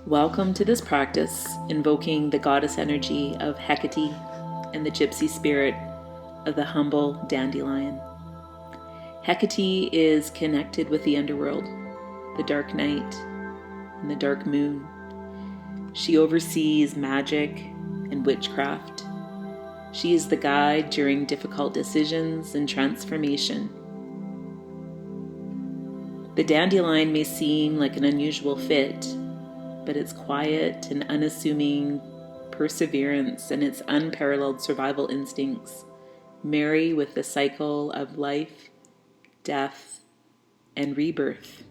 Welcome to this practice, invoking the goddess energy of Hecate and the gypsy spirit of the humble dandelion. Hecate is connected with the underworld, the dark night, and the dark moon. She oversees magic and witchcraft. She is the guide during difficult decisions and transformation. The dandelion may seem like an unusual fit, but its quiet and unassuming perseverance and its unparalleled survival instincts marry with the cycle of life, death, and rebirth.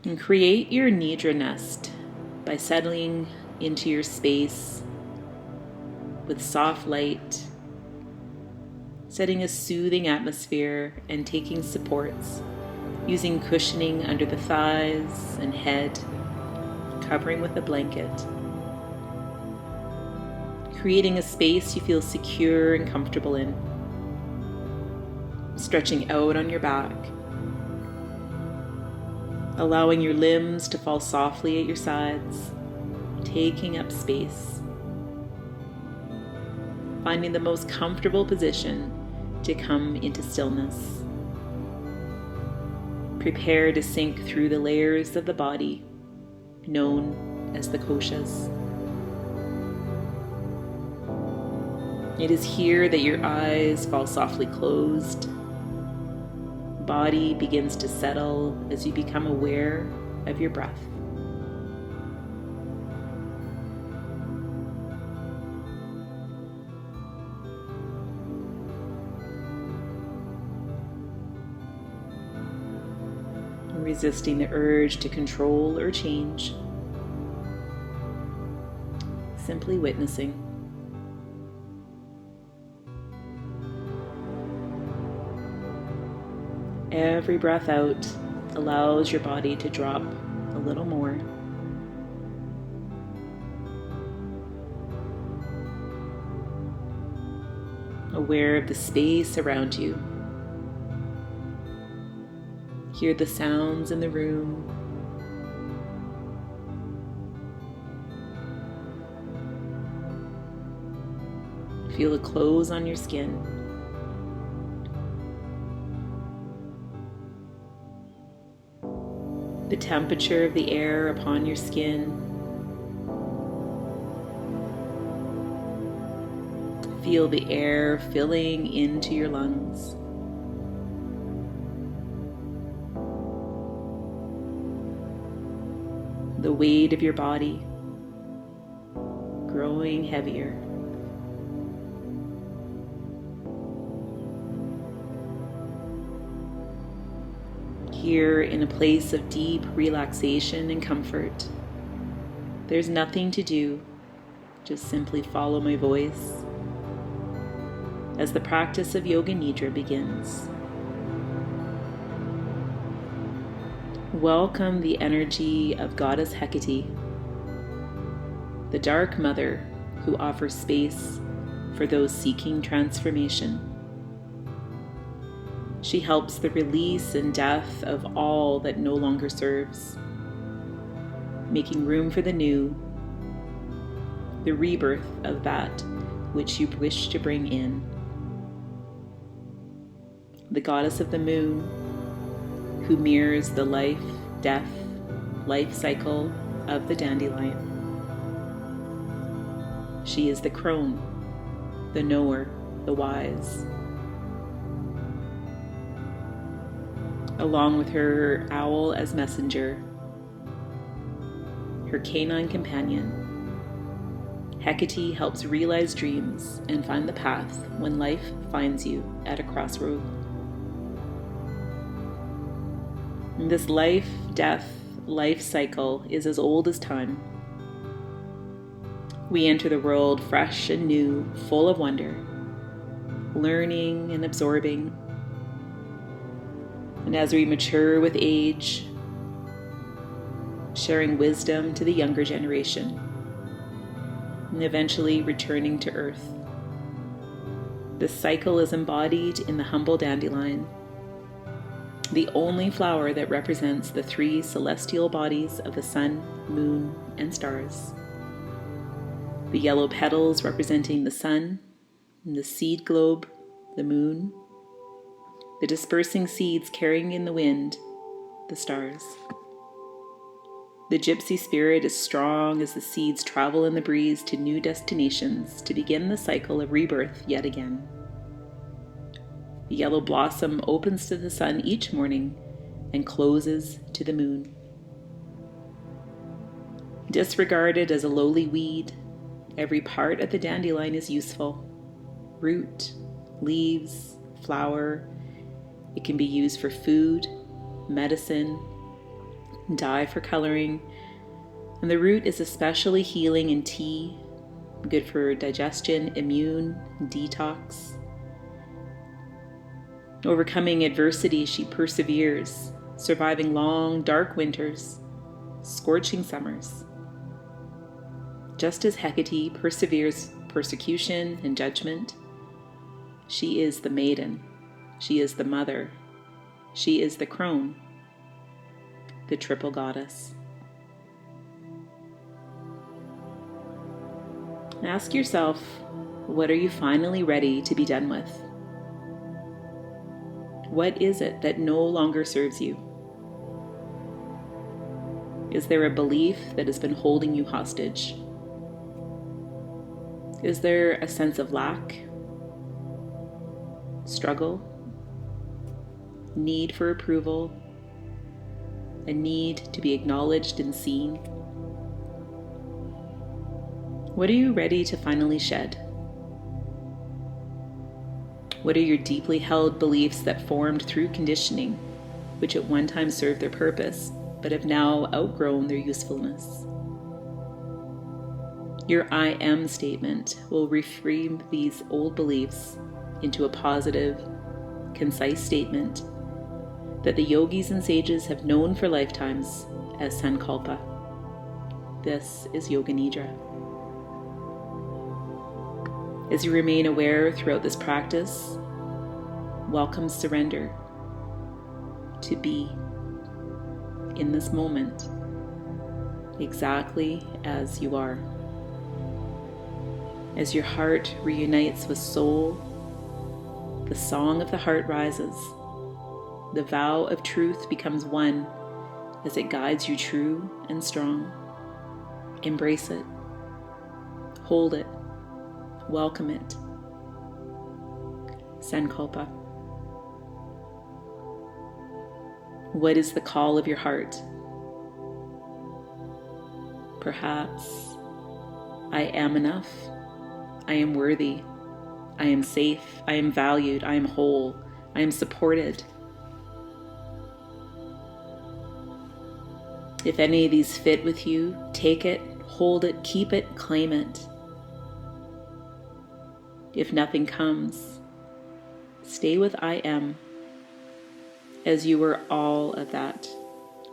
And create your Nidra nest by settling into your space with soft light, setting a soothing atmosphere and taking supports, using cushioning under the thighs and head, covering with a blanket. Creating a space you feel secure and comfortable in. Stretching out on your back. Allowing your limbs to fall softly at your sides, taking up space. Finding the most comfortable position to come into stillness. Prepare to sink through the layers of the body, known as the koshas. It is here that your eyes fall softly closed. Body begins to settle as you become aware of your breath. Resisting the urge to control or change. Simply witnessing. Every breath out allows your body to drop a little more. Aware of the space around you. Hear the sounds in the room. Feel the clothes on your skin. The temperature of the air upon your skin. Feel the air filling into your lungs. The weight of your body growing heavier. Here in a place of deep relaxation and comfort, there's nothing to do, just simply follow my voice as the practice of Yoga Nidra begins. Welcome the energy of Goddess Hecate, the Dark Mother who offers space for those seeking transformation. She helps the release and death of all that no longer serves, making room for the new, the rebirth of that which you wish to bring in. The goddess of the moon, who mirrors the life, death, life cycle of the dandelion. She is the crone, the knower, the wise. Along with her owl as messenger, her canine companion, Hecate helps realize dreams and find the path when life finds you at a crossroad. This life, death, life cycle is as old as time. We enter the world fresh and new, full of wonder, learning and absorbing. And as we mature with age, sharing wisdom to the younger generation, and eventually returning to earth. This cycle is embodied in the humble dandelion, the only flower that represents the three celestial bodies of the sun, moon, and stars. The yellow petals representing the sun, the seed globe, the moon, the dispersing seeds carrying in the wind, the stars. The gypsy spirit is strong as the seeds travel in the breeze to new destinations to begin the cycle of rebirth yet again. The yellow blossom opens to the sun each morning and closes to the moon. Disregarded as a lowly weed, every part of the dandelion is useful. Root, leaves, flower. It can be used for food, medicine, dye for coloring, and the root is especially healing in tea, good for digestion, immune, detox. Overcoming adversity, she perseveres, surviving long, dark winters, scorching summers. Just as Hecate perseveres persecution and judgment, she is the maiden, she is the mother, she is the crone, the triple goddess. Ask yourself, what are you finally ready to be done with? What is it that no longer serves you? Is there a belief that has been holding you hostage? Is there a sense of lack, struggle, need for approval, a need to be acknowledged and seen? What are you ready to finally shed? What are your deeply held beliefs that formed through conditioning, which at one time served their purpose, but have now outgrown their usefulness? Your I am statement will reframe these old beliefs into a positive, concise statement that the yogis and sages have known for lifetimes as sankalpa. This is Yoga Nidra. As you remain aware throughout this practice, welcome surrender to be in this moment exactly as you are. As your heart reunites with soul, the song of the heart rises. The vow of truth becomes one as it guides you true and strong. Embrace it. Hold it. Welcome it. Sankalpa. What is the call of your heart? Perhaps, I am enough. I am worthy. I am safe. I am valued. I am whole. I am supported. If any of these fit with you, take it, hold it, keep it, claim it. If nothing comes, stay with I am, as you were all of that.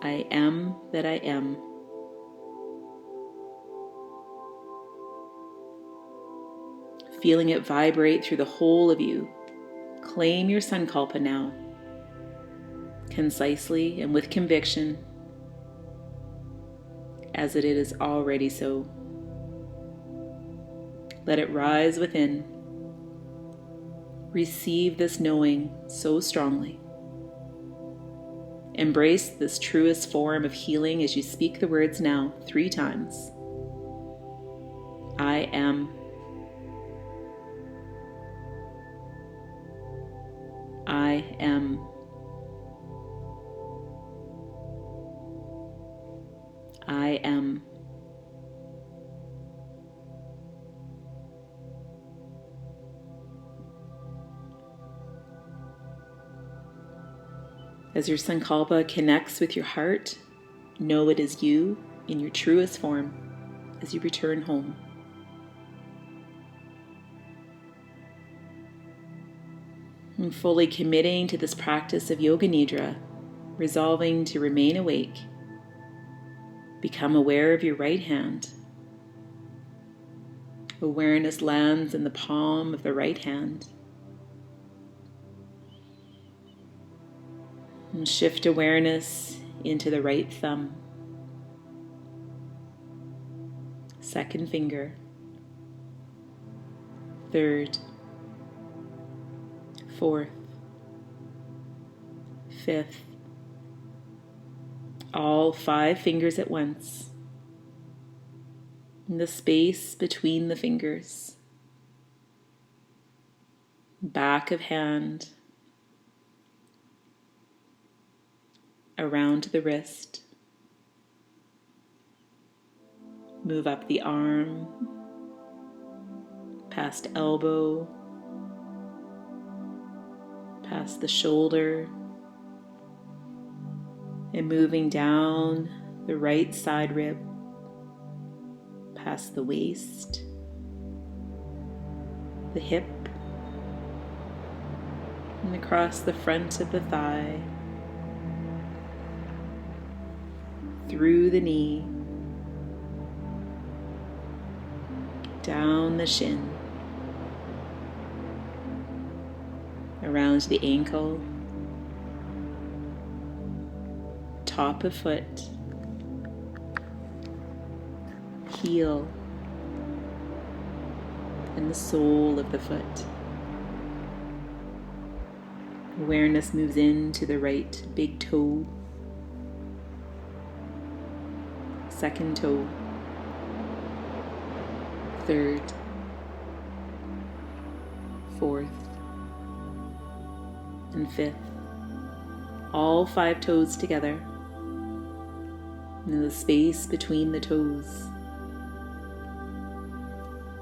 I am that I am. Feeling it vibrate through the whole of you, claim your sankalpa now, concisely and with conviction, as it is already so. Let it rise within. Receive this knowing so strongly. Embrace this truest form of healing as you speak the words now 3 times. I am. I am. I am. As your sankalpa connects with your heart, know it is you in your truest form as you return home. And fully committing to this practice of Yoga Nidra, resolving to remain awake, become aware of your right hand. Awareness lands in the palm of the right hand. And shift awareness into the right thumb, second finger, third, fourth, fifth, all 5 fingers at once, in the space between the fingers, back of hand, around the wrist, move up the arm, past elbow, past the shoulder, and moving down the right side rib, past the waist, the hip, and across the front of the thigh, through the knee, down the shin, around the ankle, top of foot, heel, and the sole of the foot. Awareness moves into the right big toe, second toe, third, fourth, and fifth, all 5 toes together, and the space between the toes.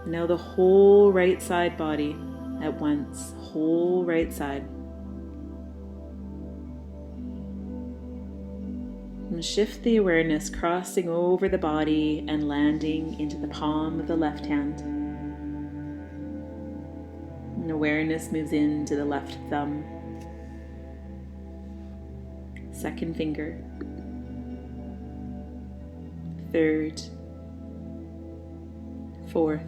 Now the whole right side body at once, whole right side. And shift the awareness crossing over the body and landing into the palm of the left hand. And awareness moves into the left thumb, second finger, third, fourth,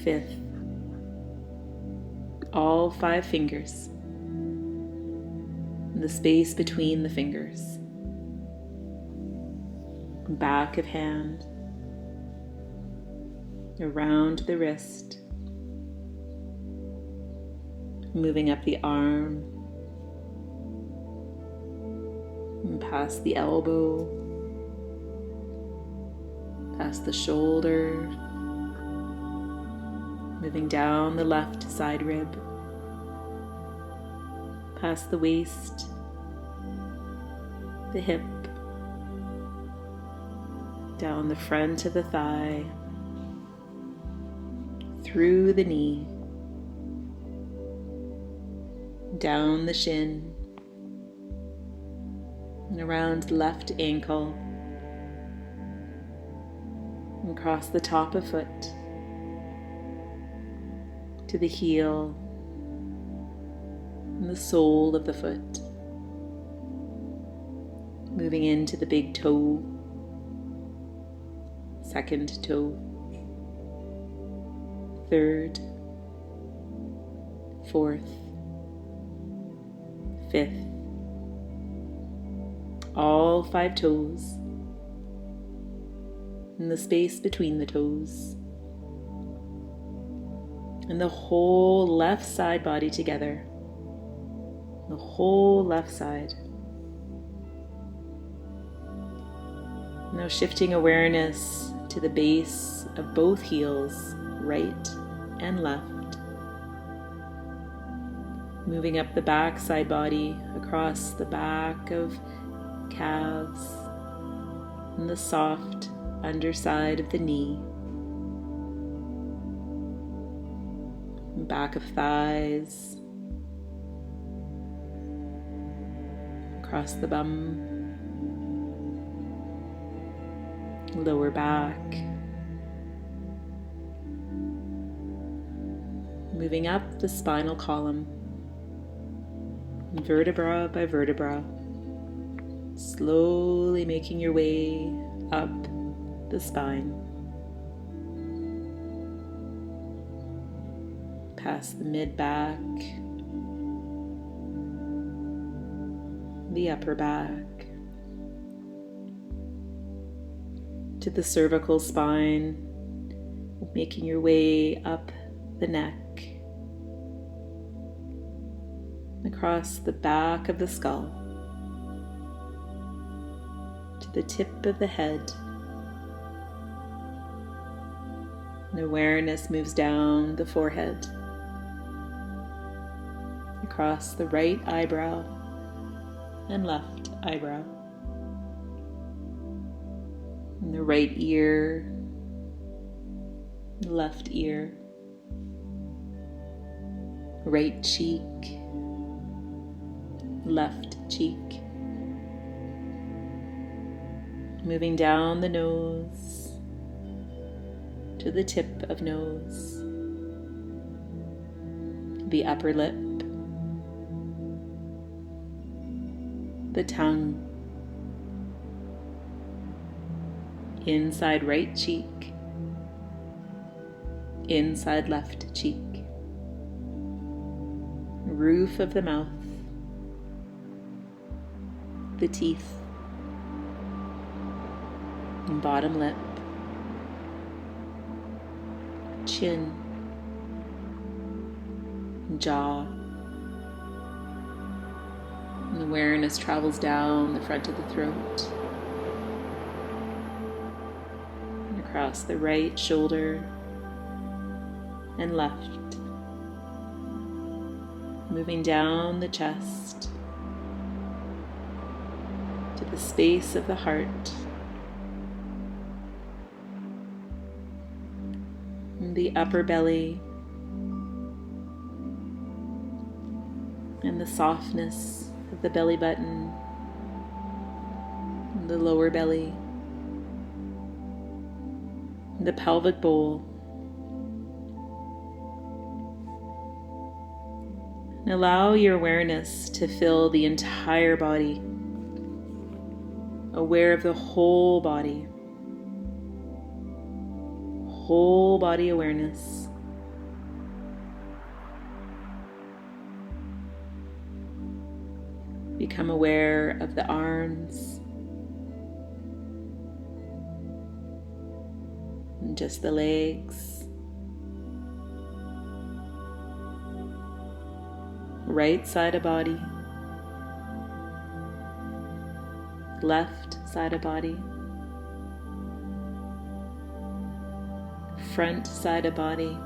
fifth, all 5 fingers, and the space between the fingers, back of hand, around the wrist, moving up the arm, and past the elbow, past the shoulder, moving down the left side rib, past the waist, the hip, down the front of the thigh, through the knee, down the shin, and around the left ankle, and across the top of foot, to the heel, and the sole of the foot, moving into the big toe, second toe, third, fourth, fifth, all 5 toes, and the space between the toes, and the whole left side body together, the whole left side. Now shifting awareness to the base of both heels, right and left. Moving up the back side body, across the back of calves, and the soft underside of the knee, back of thighs, across the bum, lower back, moving up the spinal column, vertebra by vertebra, slowly making your way up the spine, past the mid-back, the upper back, to the cervical spine, making your way up the neck, across the back of the skull, to the tip of the head. And awareness moves down the forehead, across the right eyebrow and left eyebrow, and the right ear, left ear, right cheek, left cheek, moving down the nose to the tip of nose, the upper lip, the tongue, inside right cheek, inside left cheek, roof of the mouth, the teeth, bottom lip, chin, jaw. And awareness travels down the front of the throat and across the right shoulder and left, moving down the chest to the space of the heart, and the upper belly, and the softness of the belly button, and the lower belly, and the pelvic bowl. And allow your awareness to fill the entire body, aware of the whole body awareness. Become aware of the arms and just the legs. Right side of body, left side of body, front side of body,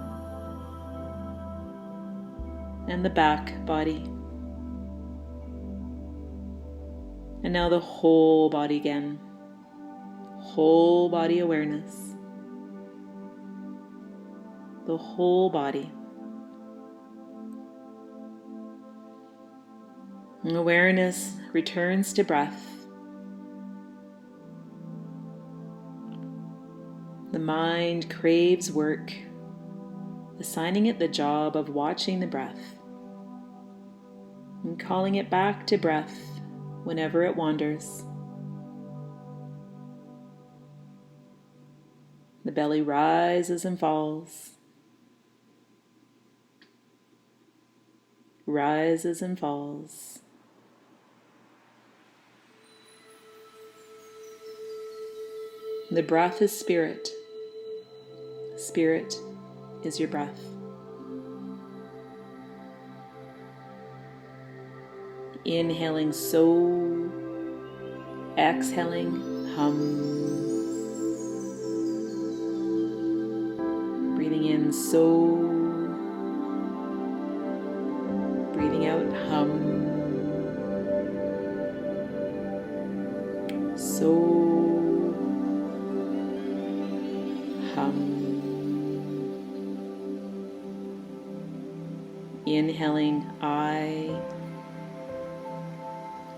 and the back body. And now the whole body again, whole body awareness, the whole body. And awareness returns to breath. The mind craves work, assigning it the job of watching the breath and calling it back to breath whenever it wanders. The belly rises and falls, rises and falls. The breath is spirit. Spirit is your breath. Inhaling so, exhaling hum. Breathing in so, breathing out hum. So, hum. Inhaling I,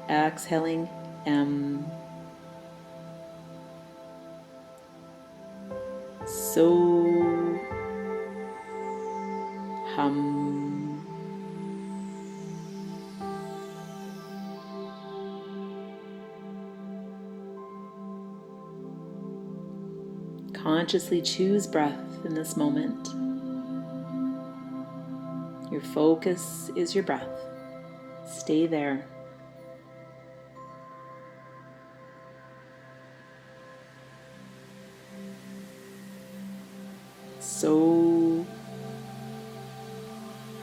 exhaling M. So, hum. Consciously choose breath in this moment. Your focus is your breath. Stay there. So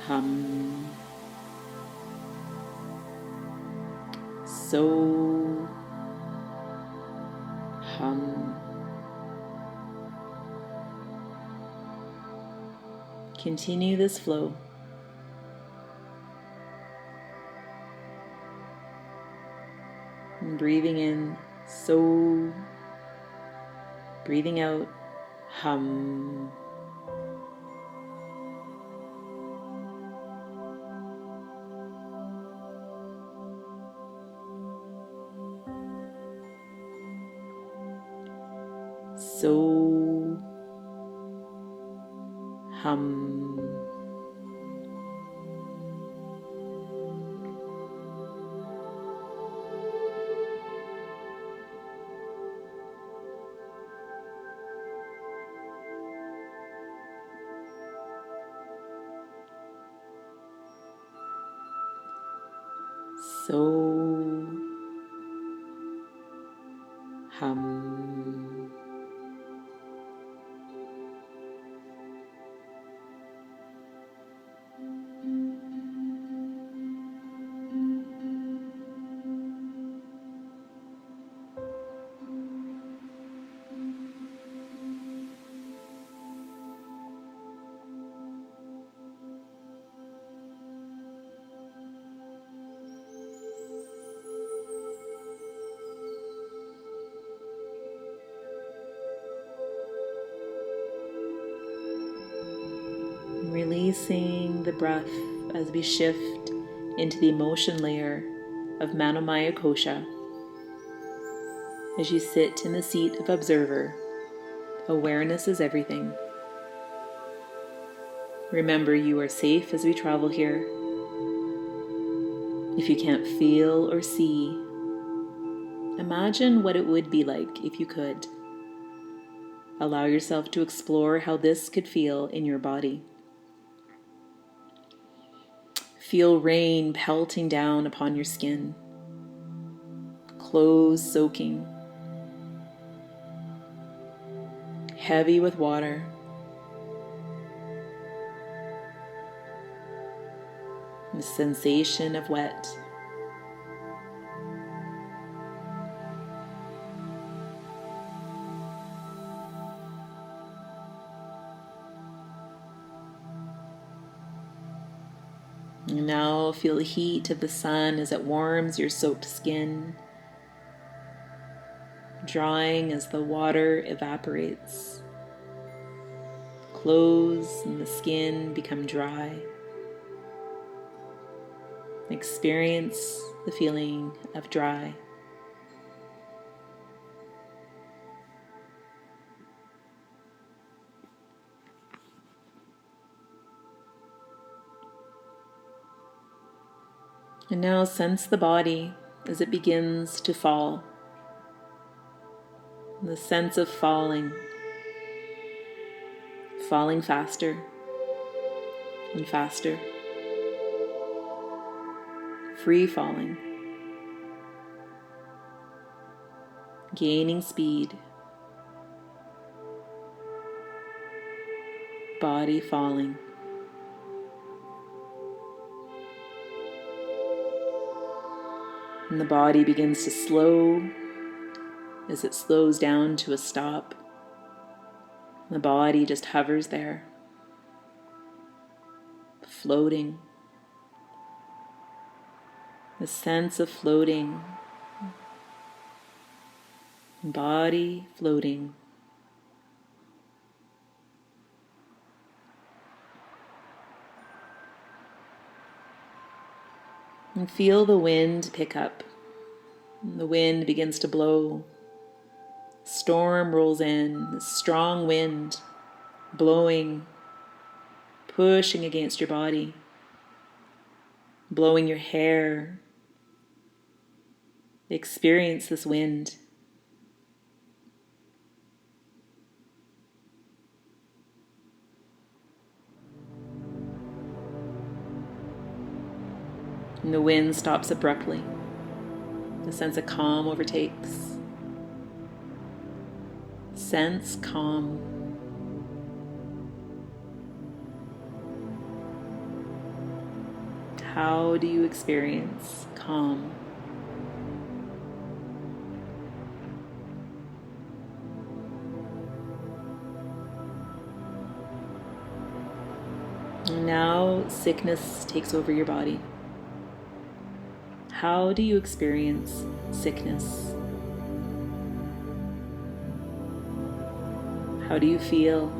hum. So hum. Continue this flow. And breathing in, so. Breathing out, hum. So hum. So hum. Releasing the breath as we shift into the emotion layer of Manomaya Kosha. As you sit in the seat of observer, awareness is everything. Remember, you are safe as we travel here. If you can't feel or see, imagine what it would be like if you could. Allow yourself to explore how this could feel in your body. Feel rain pelting down upon your skin, clothes soaking, heavy with water. The sensation of wet. And now feel the heat of the sun as it warms your soaked skin, drying as the water evaporates. Clothes and the skin become dry. Experience the feeling of dry. And now sense the body as it begins to fall. The sense of falling faster and faster. Free falling. Gaining speed. Body falling. And the body begins to slow as it slows down to a stop. The body just hovers there, floating. The sense of floating. Body floating. And feel the wind pick up. The wind begins to blow. Storm rolls in, strong wind blowing, pushing against your body, blowing your hair. Experience this wind. And the wind stops abruptly. A sense of calm overtakes. Sense calm. How do you experience calm? Now sickness takes over your body. How do you experience sickness? How do you feel?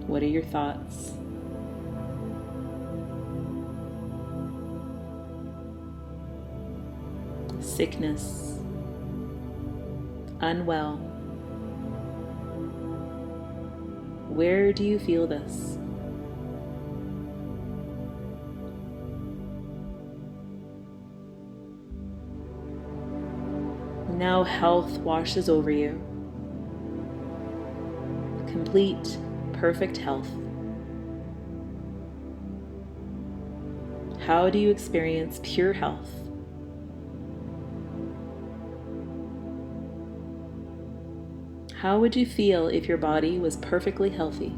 What are your thoughts? Sickness, unwell. Where do you feel this? Now health washes over you. Complete, perfect health. How do you experience pure health? How would you feel if your body was perfectly healthy?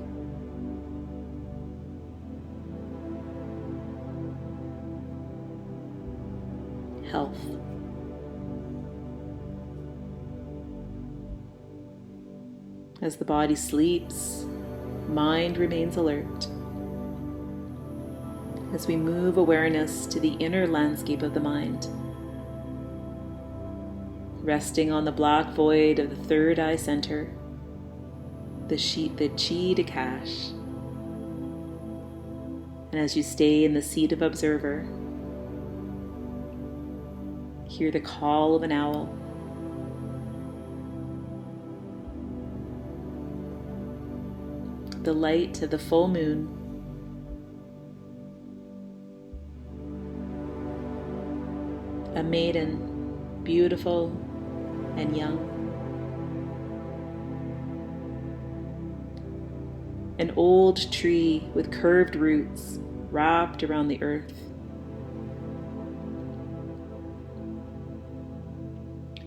Health. As the body sleeps, mind remains alert. As we move awareness to the inner landscape of the mind, resting on the black void of the third eye center, the chi to cash. And as you stay in the seat of observer, hear the call of an owl. The light of the full moon. A maiden, beautiful and young. An old tree with curved roots wrapped around the earth.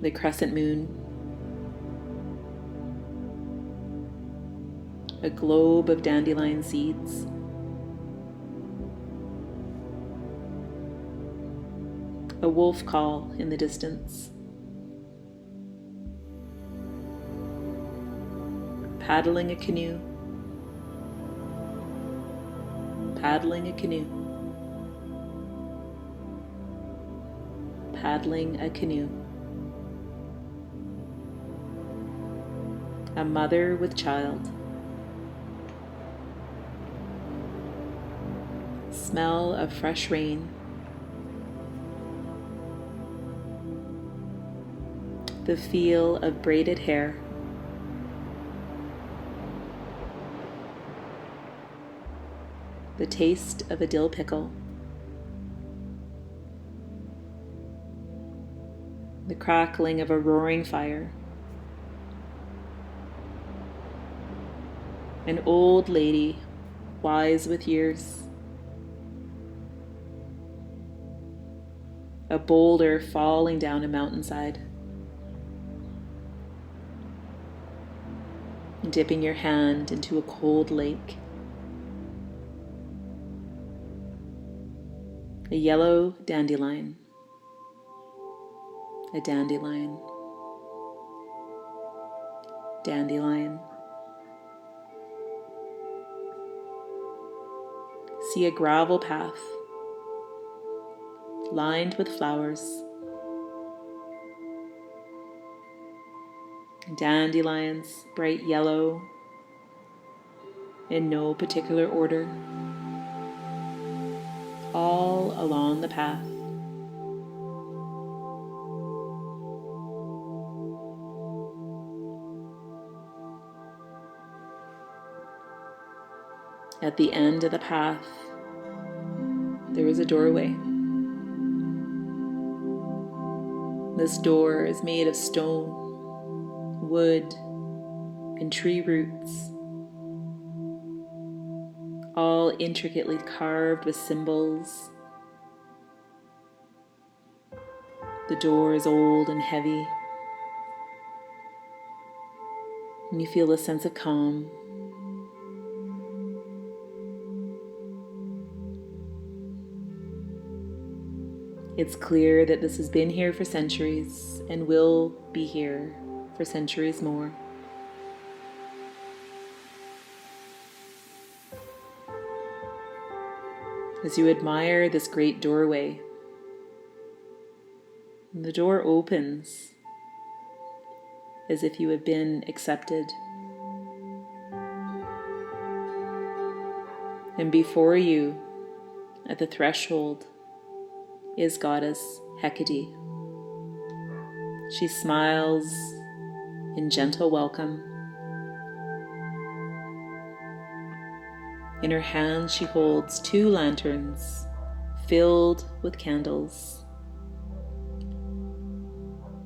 The crescent moon. A globe of dandelion seeds. A wolf call in the distance. Paddling a canoe. Paddling a canoe. Paddling a canoe. A mother with child. Smell of fresh rain. The feel of braided hair. The taste of a dill pickle. The crackling of a roaring fire. An old lady, wise with years. A boulder falling down a mountainside. Dipping your hand into a cold lake. A yellow dandelion. A dandelion. Dandelion. See a gravel path lined with flowers. Dandelions, bright yellow, in no particular order, all along the path. At the end of the path, there is a doorway. This door is made of stone, wood, and tree roots, all intricately carved with symbols. The door is old and heavy. And you feel a sense of calm. It's clear that this has been here for centuries and will be here for centuries more. As you admire this great doorway, the door opens as if you have been accepted. And before you, at the threshold, is Goddess Hecate. She smiles in gentle welcome. In her hand she holds 2 lanterns filled with candles.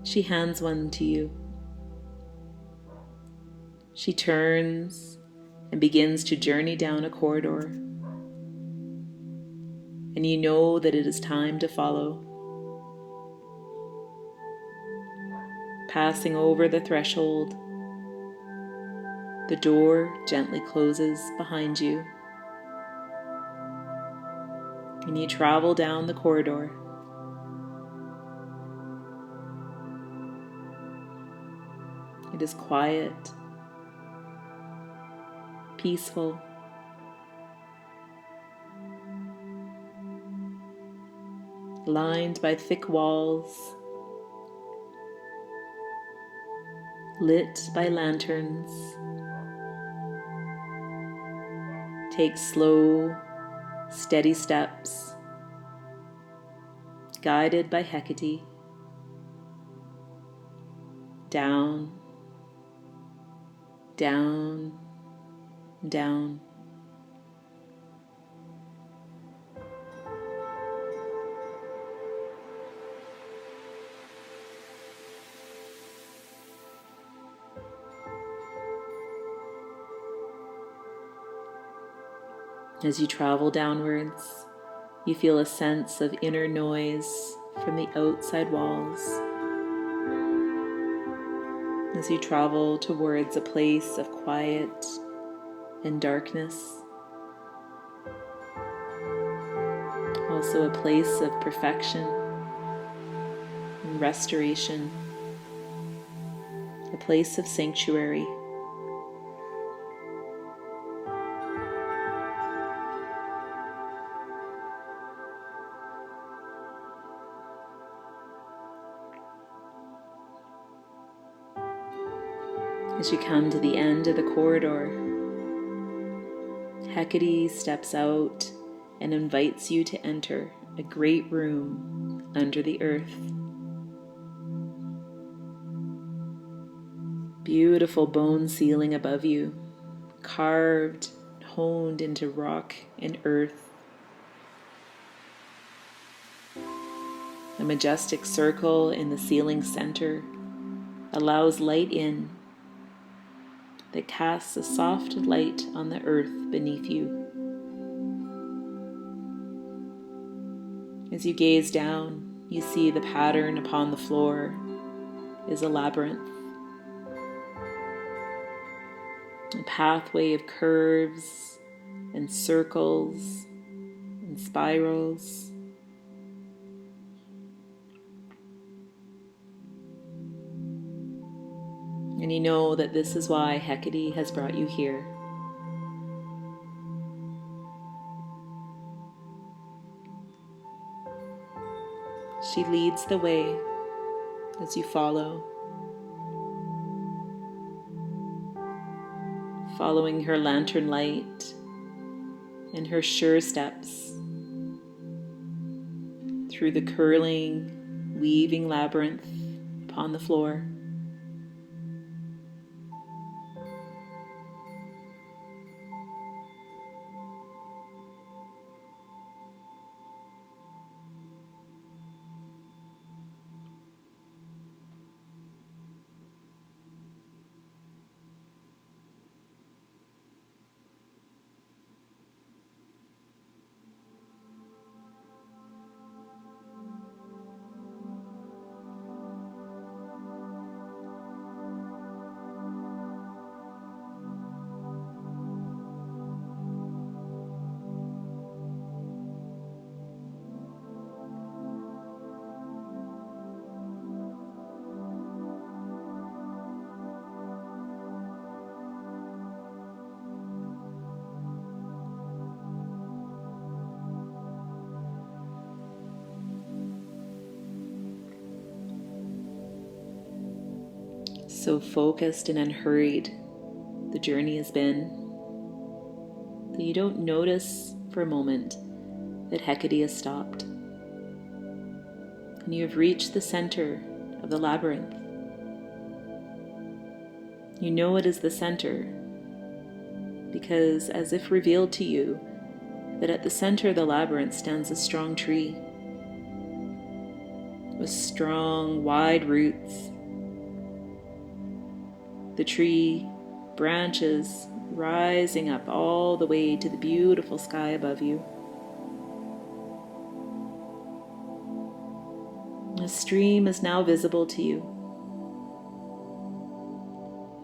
She hands one to you. She turns and begins to journey down a corridor. And you know that it is time to follow. Passing over the threshold, the door gently closes behind you. And you travel down the corridor. It is quiet, peaceful, lined by thick walls, lit by lanterns. Take slow, steady steps, guided by Hecate, down, down, down. As you travel downwards, you feel a sense of inner noise from the outside walls. As you travel towards a place of quiet and darkness, also a place of perfection and restoration, a place of sanctuary. As you come to the end of the corridor, Hecate steps out and invites you to enter a great room under the earth. Beautiful bone ceiling above you, carved, honed into rock and earth. A majestic circle in the ceiling center allows light in that casts a soft light on the earth beneath you. As you gaze down, you see the pattern upon the floor is a labyrinth, a pathway of curves and circles and spirals. And you know that this is why Hecate has brought you here. She leads the way as you follow, following her lantern light and her sure steps through the curling, weaving labyrinth upon the floor. So focused and unhurried the journey has been that you don't notice for a moment that Hecate has stopped. And you have reached the center of the labyrinth. You know it is the center because, as if revealed to you, that at the center of the labyrinth stands a strong tree with strong, wide roots. The tree branches rising up all the way to the beautiful sky above you. A stream is now visible to you.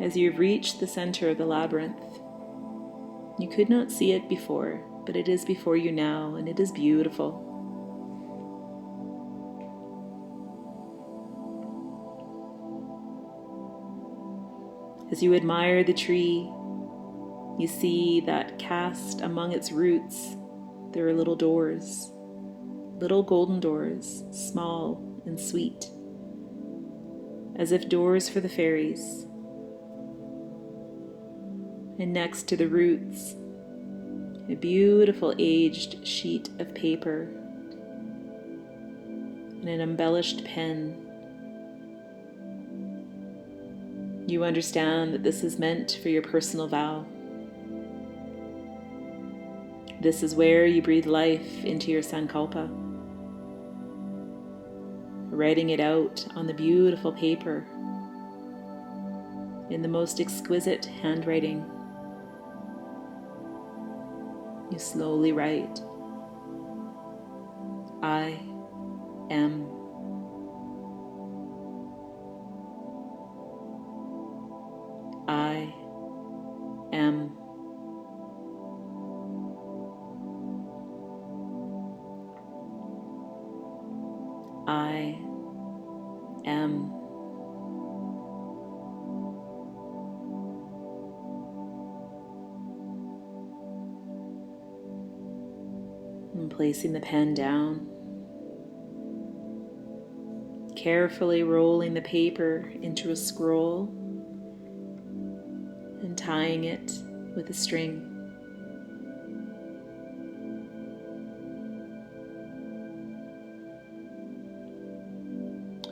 As you've reached the center of the labyrinth, you could not see it before, but it is before you now, and it is beautiful. As you admire the tree, you see that cast among its roots, there are little doors, little golden doors, small and sweet, as if doors for the fairies. And next to the roots, a beautiful aged sheet of paper and an embellished pen. You understand that this is meant for your personal vow. This is where you breathe life into your sankalpa, writing it out on the beautiful paper in the most exquisite handwriting. You slowly write, I am. I am. I am. And placing the pen down, carefully rolling the paper into a scroll and tying it with a string.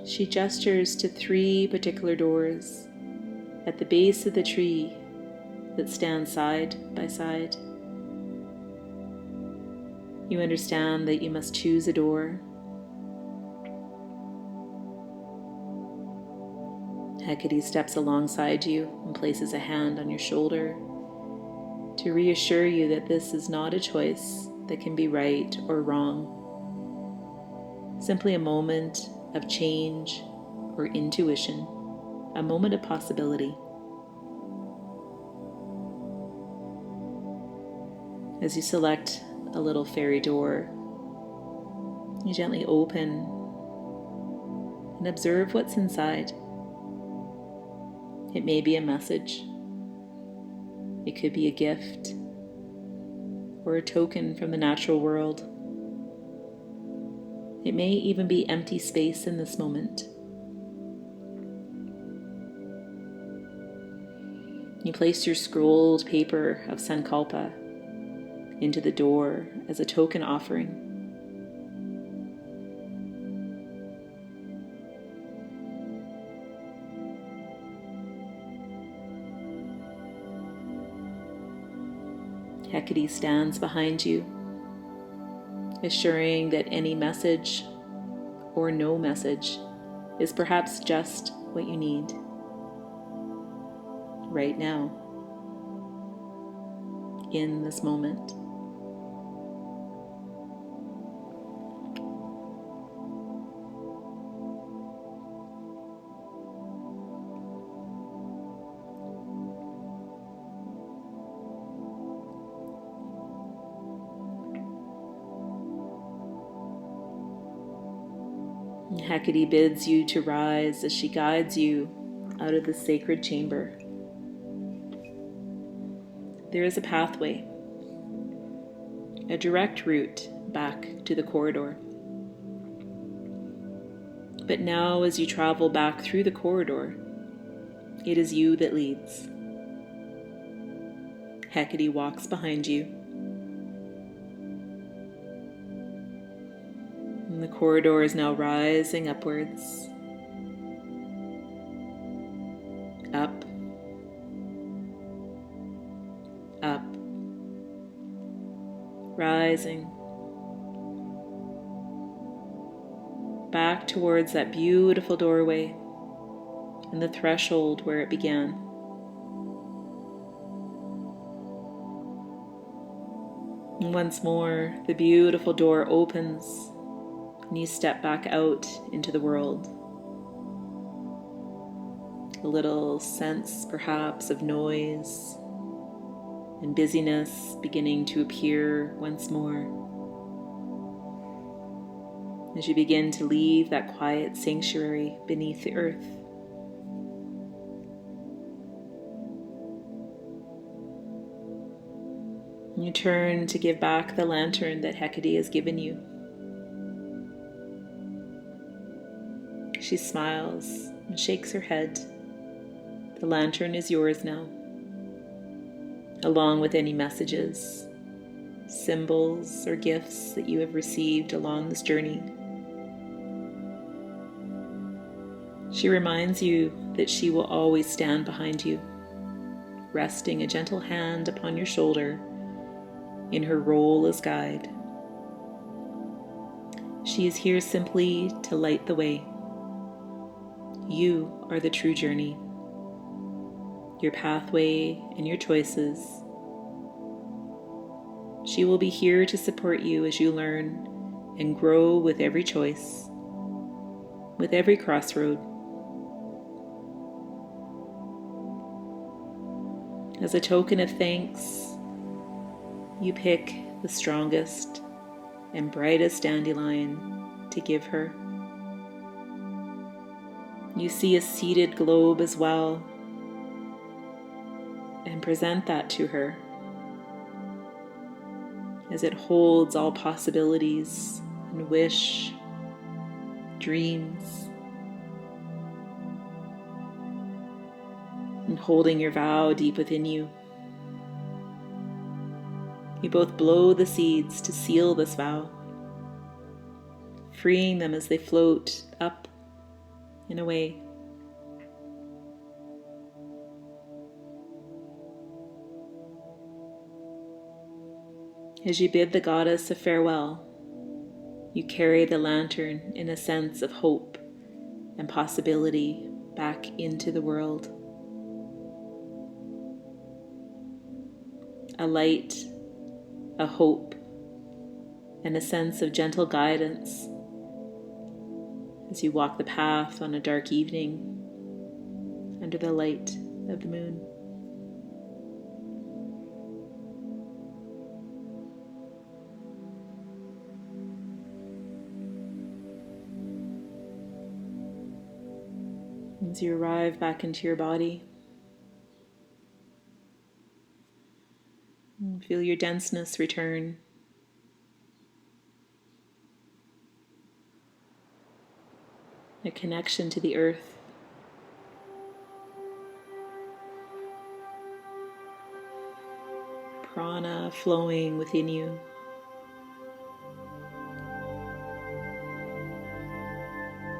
She gestures to 3 particular doors at the base of the tree that stand side by side. You understand that you must choose a door. Hecate steps alongside you and places a hand on your shoulder to reassure you that this is not a choice that can be right or wrong. Simply a moment of change or intuition, a moment of possibility. As you select a little fairy door, you gently open and observe what's inside. It may be a message. It could be a gift or a token from the natural world. It may even be empty space in this moment. You place your scrolled paper of sankalpa into the door as a token offering. Hecate stands behind you, assuring that any message or no message is perhaps just what you need right now, in this moment. Hecate bids you to rise as she guides you out of the sacred chamber. There is a pathway, a direct route back to the corridor. But now, as you travel back through the corridor, It is you that leads. Hecate walks behind you. And the corridor is now rising upwards. Up. Up. Rising. Back towards that beautiful doorway and the threshold where it began. And once more, the beautiful door opens and you step back out into the world. A little sense, perhaps, of noise and busyness beginning to appear once more. As you begin to leave that quiet sanctuary beneath the earth. You turn to give back the lantern that Hecate has given you. She smiles and shakes her head. The lantern is yours now, along with any messages, symbols, or gifts that you have received along this journey. She reminds you that she will always stand behind you, resting a gentle hand upon your shoulder in her role as guide. She is here simply to light the way. You are the true journey, your pathway and your choices. She will be here to support you as you learn and grow with every choice, with every crossroad. As a token of thanks, you pick the strongest and brightest dandelion to give her. You see a seeded globe as well, and present that to her, as it holds all possibilities and wish, dreams, and holding your vow deep within you. You both blow the seeds to seal this vow, freeing them as they float up and away. As you bid the goddess a farewell, you carry the lantern in a sense of hope and possibility back into the world. A light, a hope, and a sense of gentle guidance as you walk the path on a dark evening under the light of the moon. As you arrive back into your body, feel your denseness return. A connection to the earth. Prana flowing within you.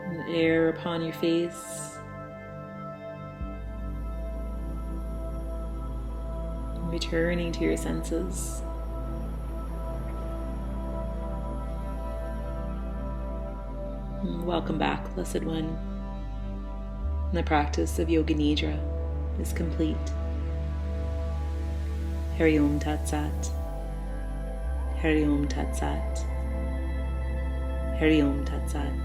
And air upon your face. Returning to your senses. Welcome back, Blessed One. The practice of Yoga Nidra is complete. Hari Om Tat Sat. Hari Om Tat Sat. Hari Om Tat Sat.